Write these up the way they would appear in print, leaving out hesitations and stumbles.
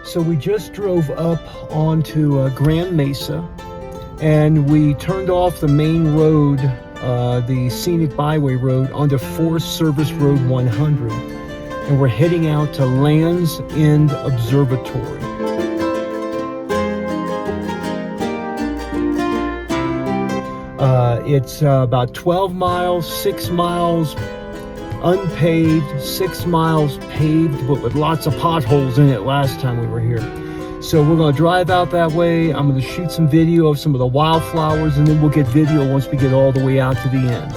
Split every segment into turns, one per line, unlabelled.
So we just drove up onto Grand Mesa, and we turned off the main road, the scenic byway road, onto Forest Service Road 100, and we're heading out to End Observatory. It's about 12 miles, 6 miles unpaved, 6 miles paved, but with lots of potholes in it last time we were here. So we're going to drive out that way. I'm going to shoot some video of some of the wildflowers, and then we'll get video once we get all the way out to the end.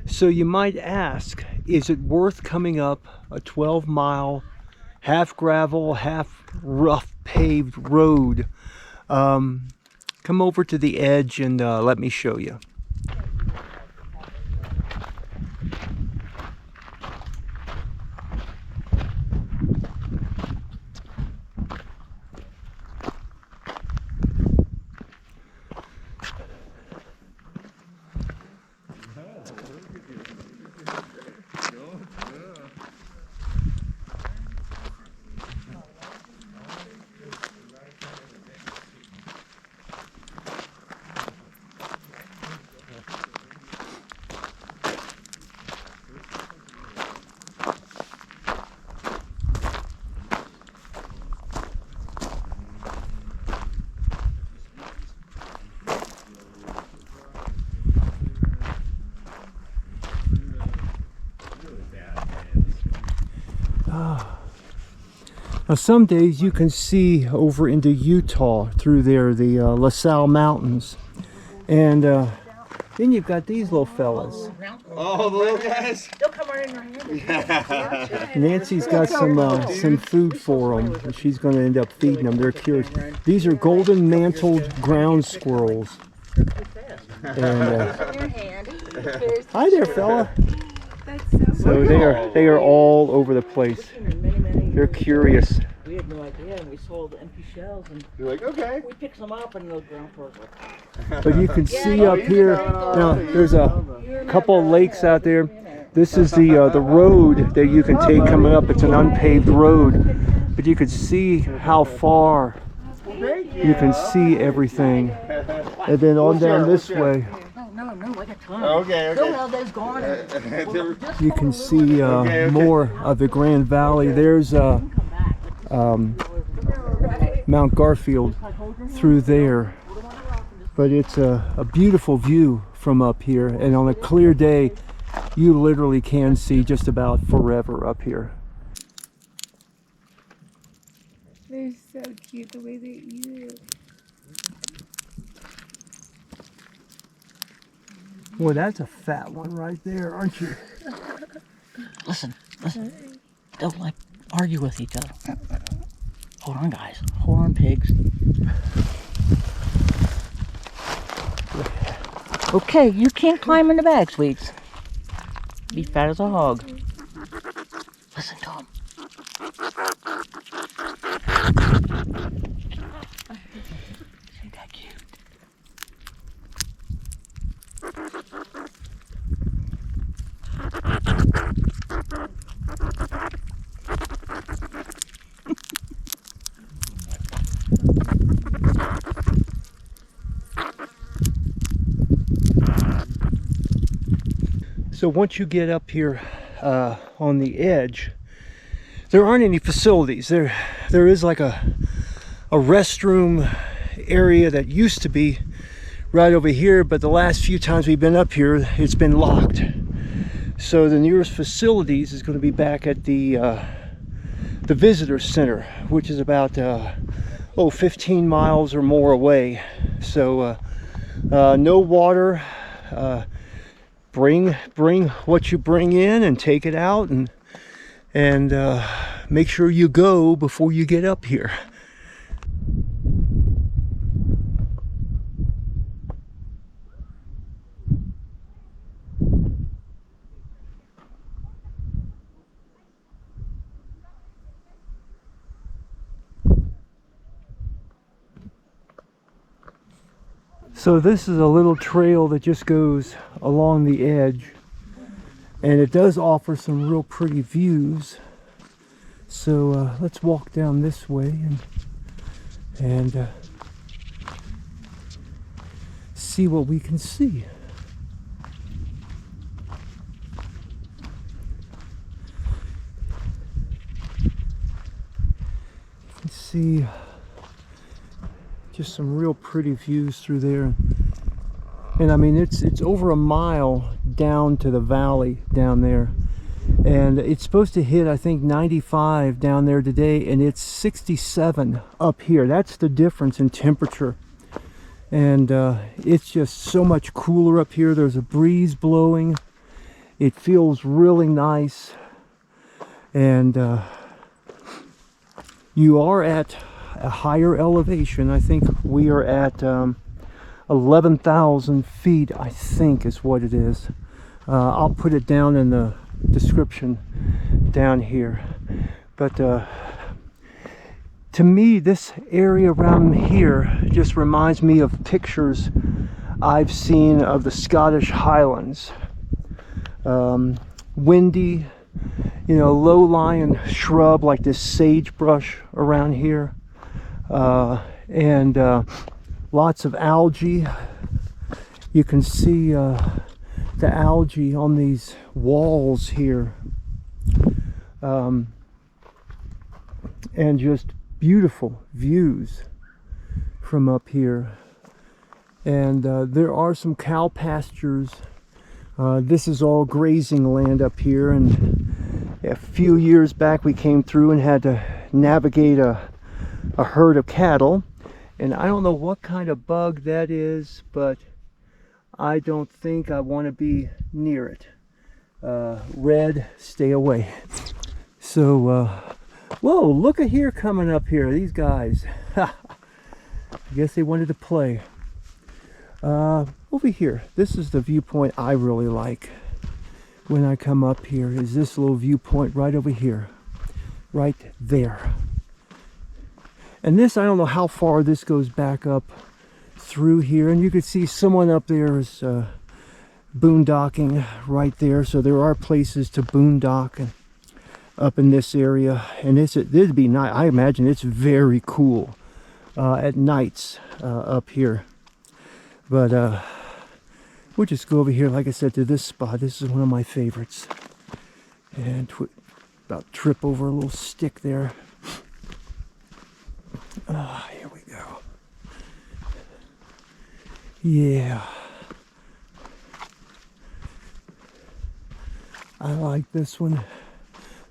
So you might ask, is it worth coming up a 12-mile, half gravel, half rough paved road? Come over to the edge and let me show you. Now some days you can see over into Utah through there, the LaSalle Mountains. And then you've got these little fellas.
Oh, the little guys?
They'll come right in our hand.
Nancy's got some food for them, and she's going to end up feeding them. They're curious. These are Golden-mantled Ground Squirrels. And, hi there, fella. So they are all over the place. They're curious.
We had no idea, and we sold empty shells, and
you're like, okay.
We picked them up, and those ground squirrels.
But you can see up here, now there's a couple of lakes out there. This is the road that you can take coming up. It's an unpaved road, but you can see how far you can see everything. And then on down this way,
No, I got time.
Okay.
No, they've gone.
you can see more of the Grand Valley. There's Mount Garfield through there. But it's a beautiful view from up here, and on a clear day you literally can see just about forever up here.
They're so cute the way they eat it.
Boy, that's a fat one right there, aren't you?
Listen. Don't argue with each other. Hold on, guys. Hold on, pigs. Okay, you can't climb in the bag, sweets. Be fat as a hog. Listen to him. Ain't that cute?
So once you get up here on the edge, there aren't any facilities. There is like a restroom area that used to be right over here, but the last few times we've been up here, it's been locked. So the nearest facilities is going to be back at the visitor center, which is about 15 miles or more away. So no water. Bring what you bring in and take it out, and make sure you go before you get up here. So this is a little trail that just goes along the edge, and it does offer some real pretty views. So let's walk down this way and see what we can see. You can see just some real pretty views through there, and I mean it's over a mile down to the valley down there, and it's supposed to hit I think 95 down there today, and it's 67 up here. That's the difference in temperature, and it's just so much cooler up here. There's a breeze blowing. It feels really nice, and you are at a higher elevation. I think we are at 11,000 feet, I think is what it is. I'll put it down in the description down here. But to me, this area around here just reminds me of pictures I've seen of the Scottish Highlands. Windy, you know, low-lying shrub like this sagebrush around here. And lots of algae. You can see the algae on these walls here, and just beautiful views from up here. And there are some cow pastures. This is all grazing land up here, and a few years back we came through and had to navigate a herd of cattle, and I don't know what kind of bug that is, but I don't think I want to be near it. Red, stay away. So whoa, look at here coming up here, these guys. I guess they wanted to play. Over here, this is the viewpoint I really like when I come up here, is this little viewpoint right over here, right there. And this, I don't know how far this goes back up through here, and you can see someone up there is boondocking right there. So there are places to boondock up in this area, and it'd be nice. I imagine it's very cool at nights up here. But we'll just go over here, like I said, to this spot. This is one of my favorites, and about trip over a little stick there. Here we go. Yeah. I like this one.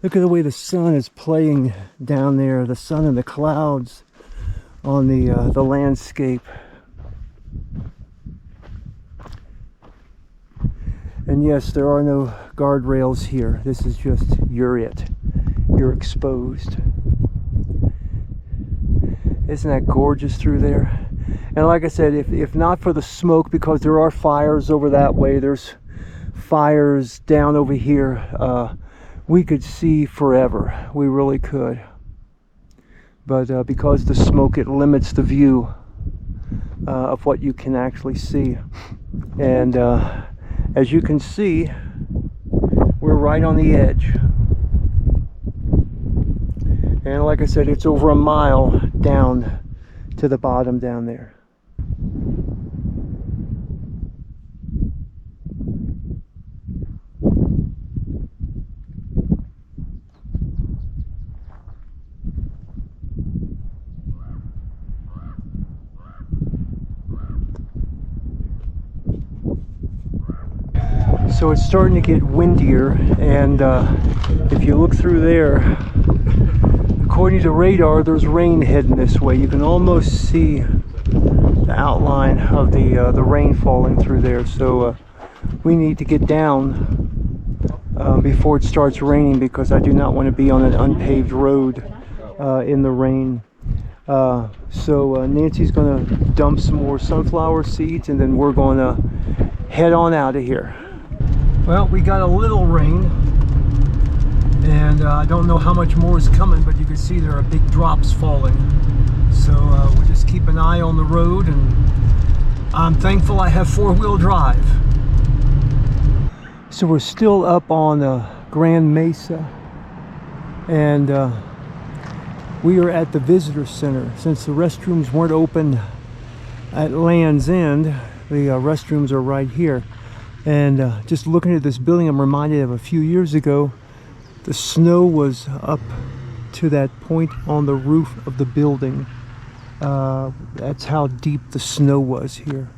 Look at the way the sun is playing down there, the sun and the clouds on the landscape. And yes, there are no guardrails here. This is just, you're it. You're exposed. Isn't that gorgeous through there? And like I said, if not for the smoke, because there are fires over that way, there's fires down over here, we could see forever. We really could. But because the smoke, it limits the view of what you can actually see. And as you can see, we're right on the edge. And like I said, it's over a mile down to the bottom down there. So it's starting to get windier, and if you look through there, according to radar, there's rain heading this way. You can almost see the outline of the rain falling through there. So we need to get down before it starts raining, because I do not want to be on an unpaved road in the rain. So Nancy's going to dump some more sunflower seeds, and then we're going to head on out of here. Well, we got a little rain, and I don't know how much more is coming, but you can see there are big drops falling. So we'll just keep an eye on the road, and I'm thankful I have four-wheel drive. So we're still up on Grand Mesa, and we are at the visitor center. Since the restrooms weren't open at Land's End, the restrooms are right here. And just looking at this building, I'm reminded of a few years ago, the snow was up to that point on the roof of the building. That's how deep the snow was here.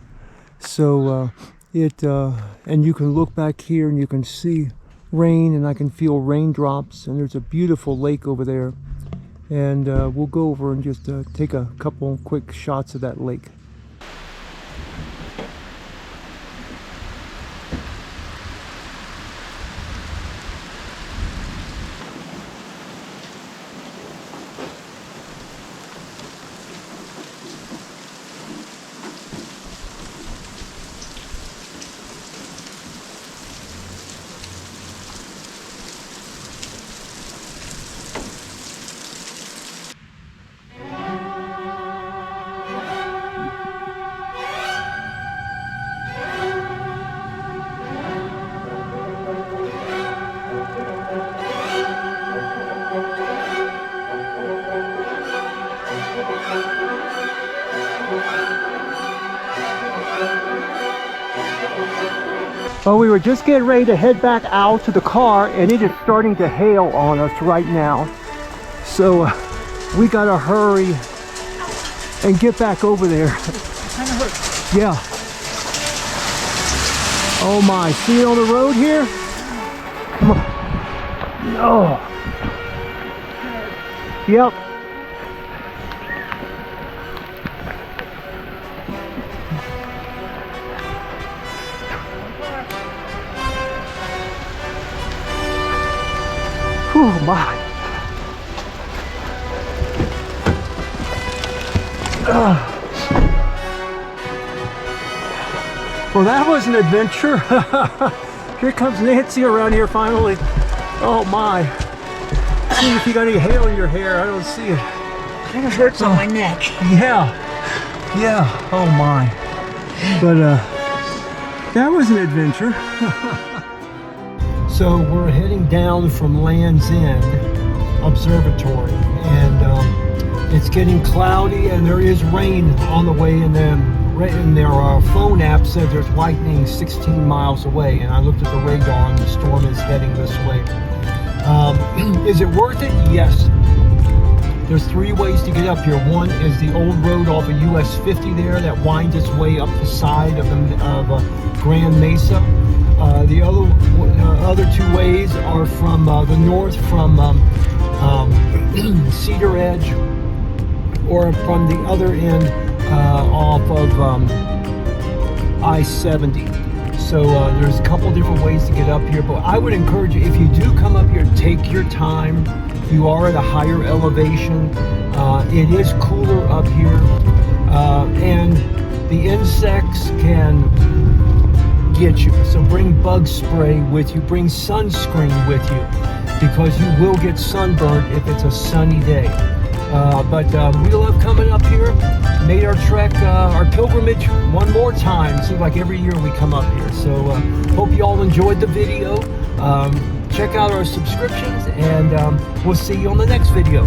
So and you can look back here and you can see rain, and I can feel raindrops, and there's a beautiful lake over there. And we'll go over and just take a couple quick shots of that lake. Well, we were just getting ready to head back out to the car, and it is starting to hail on us right now. So we gotta hurry and get back over there.
Kind of hurts.
Yeah. Oh my, see it on the road here? Come on. No. Yep. Oh my. Well, that was an adventure. Here comes Nancy around here finally. Oh my. See if you got any hair in your hair. I don't see it.
Kind of hurts on my neck.
Yeah. Yeah. Oh my. But that was an adventure. So we're heading down from Land's End Observatory, and it's getting cloudy, and there is rain on the way, and then their phone app said there's lightning 16 miles away, and I looked at the radar and the storm is heading this way. Is it worth it? Yes. There's three ways to get up here. One is the old road off of US 50 there that winds its way up the side of Grand Mesa. The other two ways are from the north, from Cedar Edge, or from the other end off of I-70. So there's a couple different ways to get up here, but I would encourage you, if you do come up here, take your time. You are at a higher elevation. It is cooler up here, and the insects can get you. So bring bug spray with you, bring sunscreen with you, because you will get sunburned if it's a sunny day. But we love coming up here. Made our trek, our pilgrimage one more time. Seems like every year we come up here. So hope you all enjoyed the video. Check out our subscriptions, and we'll see you on the next video.